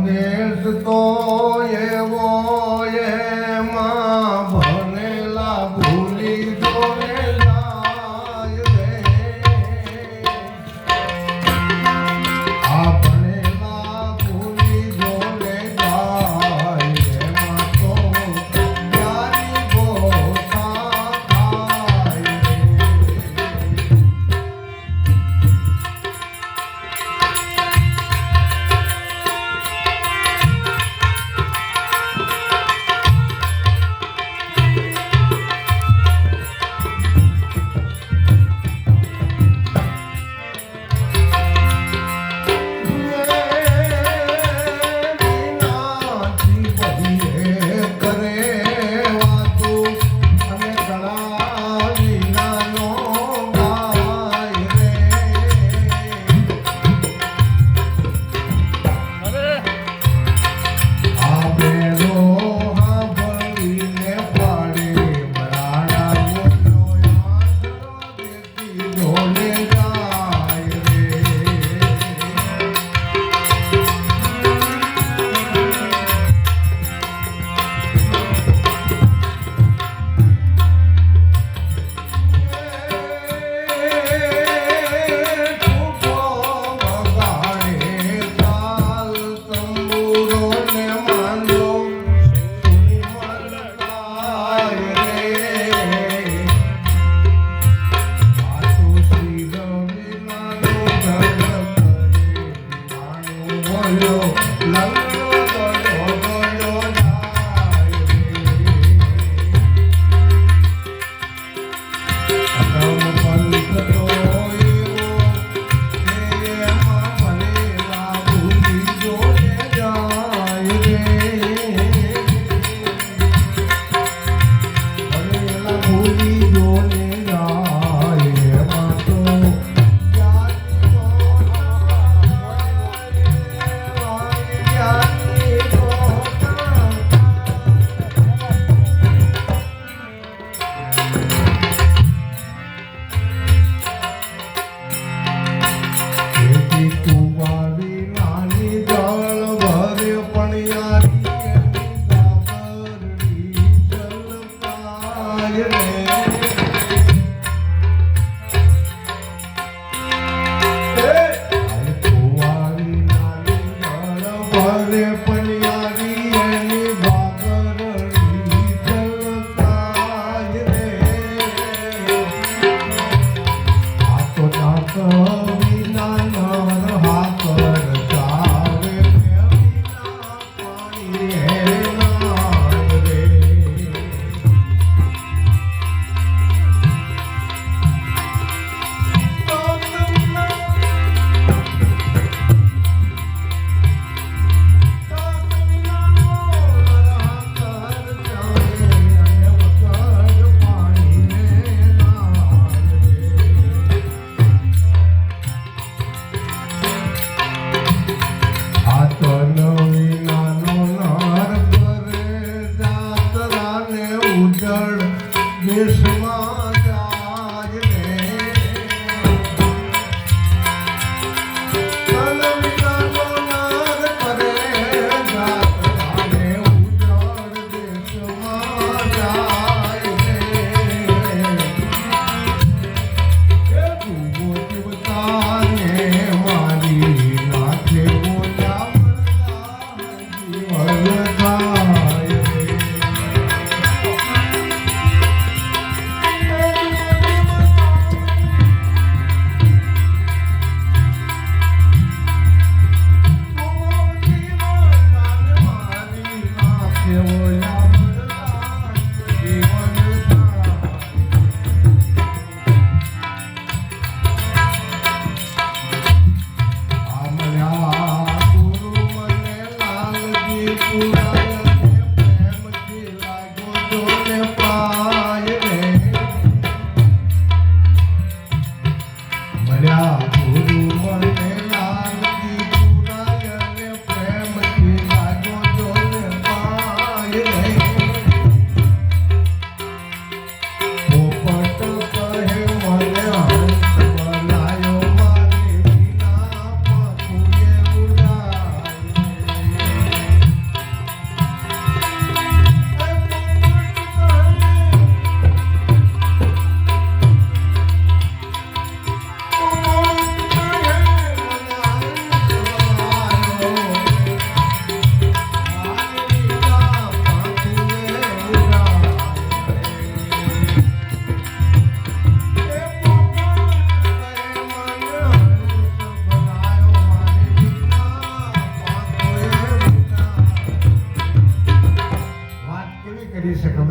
દેશ તો એવો એમાં ભણેલા ભૂલી જોને જાય રે. આ ભણેલા ભૂલી જોને જાય એમાં તો યારી ગોથા થાય રે.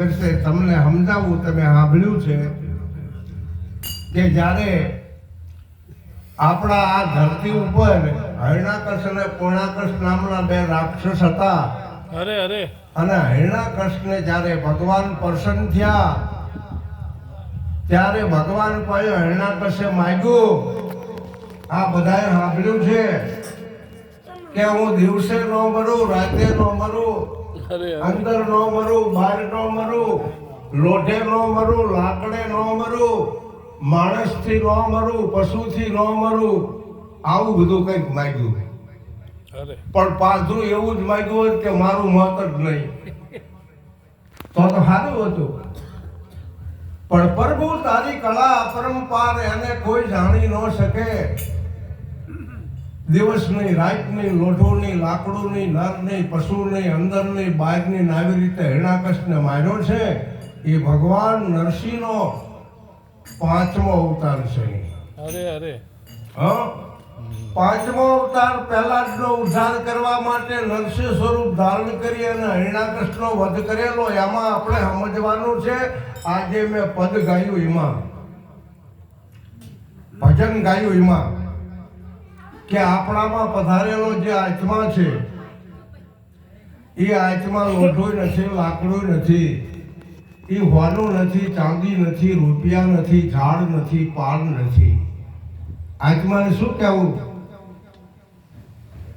ખબર છે, તમને સમજાવું, તમે સાંભળ્યું છે કે જ્યારે આપણા આ ધરતી ઉપર હરણાકશ અને પૂર્ણાકશ નામના બે રાક્ષસ હતા. અરે અરે અને હરણાકશને જ્યારે ભગવાન પ્રસન્ન થયા ત્યારે ભગવાન પાસે હરણાકશે માગ્યું. આ બધાએ સાંભળ્યું છે કે હું દિવસે ન મરું, રાતે ન મરું, અરે અંદર ન મરું, બહાર ન મરું, લોઢે ન મરું, લાકડે ન મરું, માણસથી ન મરું, પશુથી ન મરું, આવું બધું કંઈક માગ્યું. અરે પણ પાછું એવું જ માગ્યું હોત કે મારું મત જ નહીં તો સારું હતું. પણ પ્રભુ તારી કળા અપરંપાર, એને કોઈ જાણી ન શકે. દિવસ નહીં, રાત નહીં, લોઢું નહીં, લાકડું નહીં, નર નહીં, પશુ નહીં, અંદર નહીં, બહાર નહીં, આવી રીતે હરણાકશને માર્યો છે. એ ભગવાન નરસિંહનો 5મો અવતાર છે. અરે અરે હા, 5મો અવતાર પહેલાજનો ઉદ્ધાર કરવા માટે નરસિંહ સ્વરૂપ ધારણ કરી અને હરણાકશનો વધ કરેલો. એમાં આપણે સમજવાનું છે, આજે મેં પદ ગાયું એમાં, ભજન ગાયું એમાં, કે આપણામાં પધારેલો જે આત્મા છે એ આત્મા લોઢું નથી, લાકડું નથી, એ હોનું નથી, ચાંદી નથી, રૂપિયા નથી, ઝાડ નથી, પાન નથી. આત્માને શું કહેવું?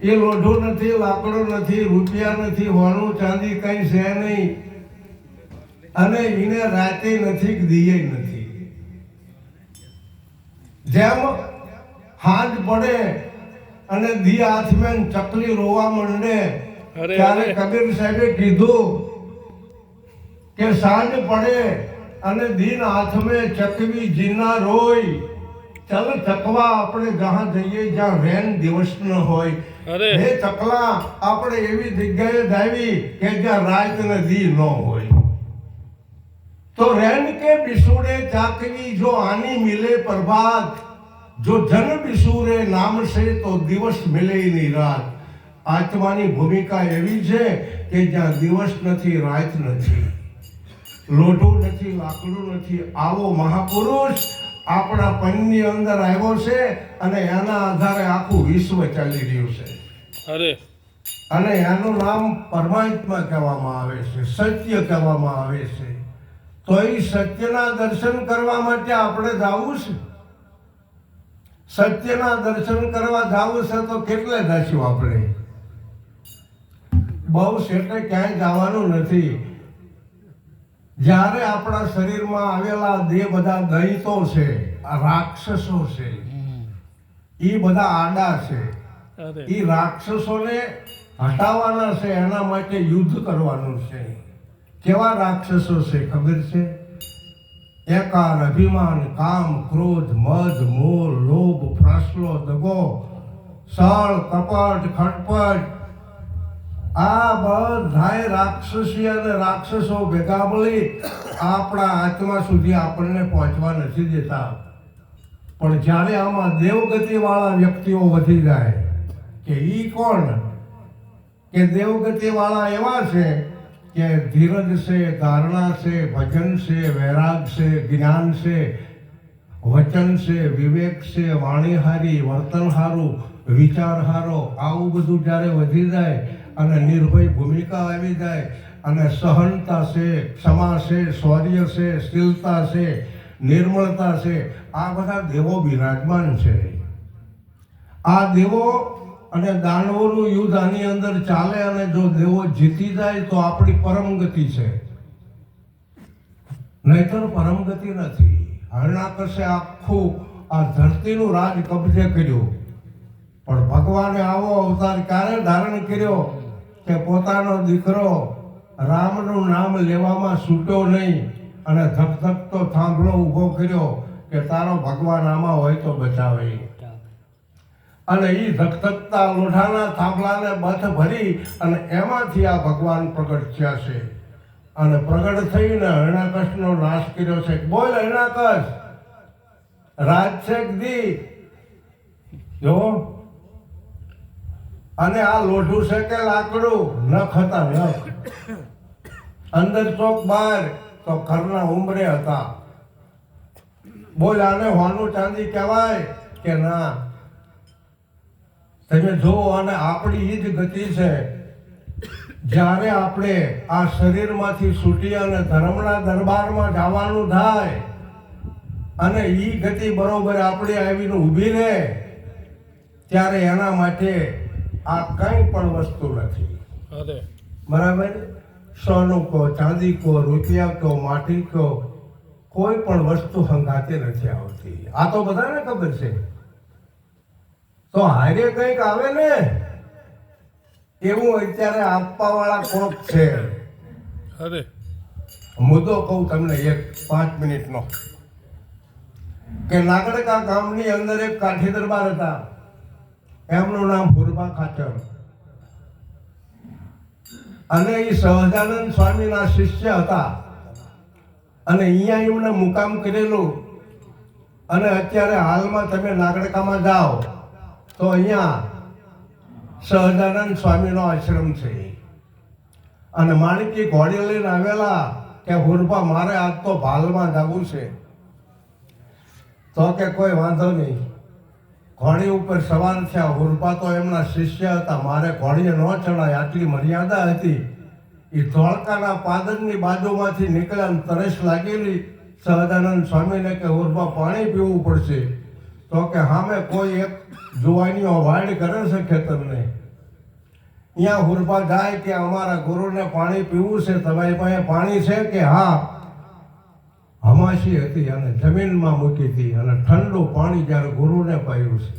એ લોઢું નથી, લાકડું નથી, રૂપિયા નથી, હોનું ચાંદી કઈ છે નહીં, અને એને રાતે નથી, દીએ નથી. જેમ હાથ પડે અને દી હાથમાં ચકલી રોવા માંડે અરે, ત્યારે અરે. કબીર સાહેબે કીધું કે સાંજ પડે અને દિન હાથમાં ચકવી જીના રોય, ચાલ ચકવા આપણે જहाँ જઈએ જ્યાં રેન દિવસ ન હોય. અરે. હે ચકલા, આપણે એવી જગ્યાએ જાવી કે જ્યાં રાત ને દી ન હોય. તો રેન કે બિસુડે ચાકવી, જો આની મિલે પ્રભાત, જો જન બિસુરે નામ છે તો દિવસ મિલે નહીં રાત. આત્માની ભૂમિકા એવી છે કે જ્યાં દિવસ નથી, રાત નથી, લોઢું નથી, લાકડું નથી. આવો મહાપુરુષ આપણા પંચની અંદર આવ્યો છે અને એના આધારે આખું વિશ્વ ચાલી રહ્યું છે. અરે અને એનું નામ પરમાત્મા કહેવામાં આવે છે, સત્ય કહેવામાં આવે છે. તો એ સત્યના દર્શન કરવા માટે આપણે જાવું છે. સત્યના દર્શન કરવા જાવું છે તો કેટલે જશું આપણે? બહુ શેઠે ક્યાંય જવાનું નથી. જ્યારે આપણા શરીરમાં આવેલા જે બધા દૈતો છે, આ રાક્ષસો છે, એ બધા આડા છે. અરે એ રાક્ષસોને હટાવવાના છે, એના માટે યુદ્ધ કરવાનું છે. કેવા રાક્ષસો છે ખબર છે? એકાર, અભિમાન, કામ, ક્રોધ, મદ, મોહ, લોભ, પ્રશ્નો, દગો, સળ, કપટ, ખટપટ, આ બધાય રાક્ષસી અને રાક્ષસો ભેગા મળી આપણા આત્મા સુધી આપણને પહોંચવા નથી દેતા. પણ જ્યારે આમાં દેવગતિ વાળા વ્યક્તિઓ વધી જાય, કે ઈ કોણ? કે દેવગતિ વાળા એવા છે કે ધીરજ છે, ધારણા છે, ભજન છે, વૈરાગ છે, જ્ઞાન છે, વચન છે, વિવેક છે, વાણી હારી, વર્તન હારું, વિચાર હારો, આવું બધું જ્યારે વધી જાય અને નિર્ભય ભૂમિકા આવી જાય અને સહનતા છે, ક્ષમા છે, શૌર્ય છે, શીલતા છે, નિર્મળતા છે, આ બધા દેવો બિરાજમાન છે. આ દેવો અને દાનવોનું યુદ્ધ આની અંદર ચાલે અને જો દેવો જીતી જાય તો આપણી પરમ ગતિ છે, નહીતર પરમ ગતિ નથી. હરણાકશે આખું આ ધરતીનું રાજ કબજે કર્યું, પણ ભગવાને આવો અવતાર ક્યારે ધારણ કર્યો કે પોતાનો દીકરો રામનું નામ લેવામાં છૂટ્યો નહીં અને ધકધકતો થાંભલો ઊભો કર્યો કે તારો ભગવાન આમાં હોય તો બચાવે. અને એ ધકધકતા લોઢાના થાંભલાને બથ ભરી અને એમાંથી આ ભગવાન પ્રગટ થયા છે. અને પ્રગટ થઈને હરણાકશનો નાશ કર્યો છે. બોલ હરણાકશ, રાજ છે દી જો. અને આ લોઢું છે કે લાકડું? નખ હતા નખ. અંદર ચોક બહાર તો ઘરના ઉંબરે હતા. બોલ આને હોનું ચાંદી કહેવાય કે ના? તમે જુઓ, અને આપણી ઈ જ ગતિ છે. જ્યારે આપણે આ શરીરમાંથી છૂટી અને ધર્મના દરબારમાં જવાનું થાય અને ઈ ગતિ બરોબર આપણી આવીને ઊભી રહે, ત્યારે એના માટે આ કંઈ પણ વસ્તુ નથી. અરે બરાબર? સોનું કહો, ચાંદી કહો, રૂપિયા કહો, માટી કહો, કોઈ પણ વસ્તુ હંગાતે નથી આવતી. આ તો બધાને ખબર છે. તો હારે કંઈક આવે ને એવું અત્યારે આપવા વાળા કોક છે. અરે મુદ્દો કહું તમને એક 5 મિનિટનો, કે નાગડકા ગામની અંદર એક કાઠી દરબાર હતા. એમનું નામ ભુરબા ખાચર, અને એ સહજાનંદ સ્વામીના શિષ્ય હતા. અને અહીંયા એમને મુકામ કરેલું. અને અત્યારે હાલમાં તમે નાગડકામાં જાઓ તો અહીંયા સહજાનંદ સ્વામીનો આશ્રમ છે. અને માણકી ઘોડી લઈને આવેલા કે હુરબા મારે આજ તો ભાલમાં જવું છે. તો કે કોઈ વાંધો નહીં. ઘોડી ઉપર સવાર થયા. હુરબા તો એમના શિષ્ય હતા, મારે ઘોડીએ ન ચડાય આટલી મર્યાદા હતી. એ ધોળકાના પાદરની બાજુમાંથી નીકળ્યા અને તરસ લાગેલી સહજાનંદ સ્વામીને કે હુરબા પાણી પીવું પડશે. તો કે સામે કોઈ એક જુવાનીઓ વાડ કરે છે ખેતરને. અહીંયા હુરબા જાય કે અમારા ગુરુને પાણી પીવું છે, તમારી પાસે પાણી છે? કે હા. હમાસી હતી અને જમીનમાં મૂકી હતી, અને ઠંડુ પાણી જ્યારે ગુરુને પાયું છે.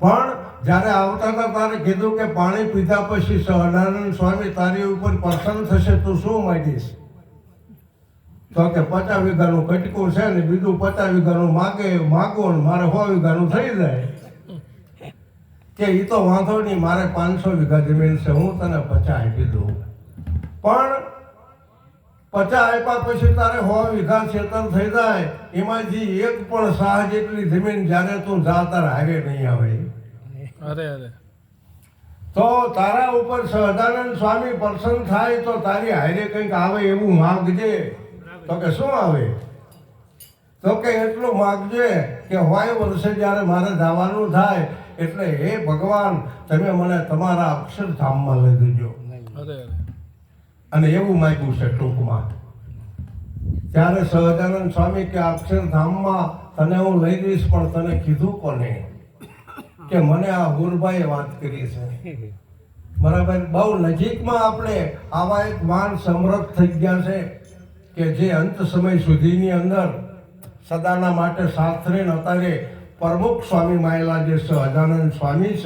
પણ જ્યારે આવતા હતા તારે કીધું કે પાણી પીધા પછી સહજાનંદ સ્વામી તારી ઉપર પ્રસન્ન થશે, તું શું માંગીશ? તો કે 50 વીઘાનું કટકું છે ને બીજું 50 વીઘાનું માગો ને મારે 100 વીઘાનું થઈ જાય. કે એ તો વાંધો નહીં, મારે 500 વીઘા જમીન છે, હું તને 50 આપી દઉં. પણ 50 આપ્યા પછી તારે 100 વીઘા ખેતર થઈ જાય, એમાંથી એક પણ સાહ જેટલી જમીન જ્યારે તું જા તારે હારે નહીં આવે. અરે અરે તો તારા ઉપર સહજાનંદ સ્વામી પ્રસન્ન થાય તો તારી હારે કંઈક આવે એવું માગજે. તો કે શું આવે? તો કે એટલું માગજે કે હોય વર્ષે જ્યારે મારે જવાનું થાય એટલે હે ભગવાન તમે મને તમારા અક્ષરધામમાં લઈ જજો. અરે અને એવું માગ્યું છે ટૂંકમાં. ત્યારે સહજાનંદ સ્વામી કે અક્ષરધામમાં તને હું લઈ જઈશ, પણ તને કીધું કોને? કે મને આ હુરભાઈએ વાત કરી છે. બરાબર? બહુ નજીકમાં આપણે આવા એક માન સમૃદ્ધ થઈ ગયા છે કે જે અંત સમય સુધીની અંદર સદાના માટે સાથ રહીને અત્યારે પ્રમુખ સ્વામી માયેલા જે સહજાનંદ સ્વામી છે.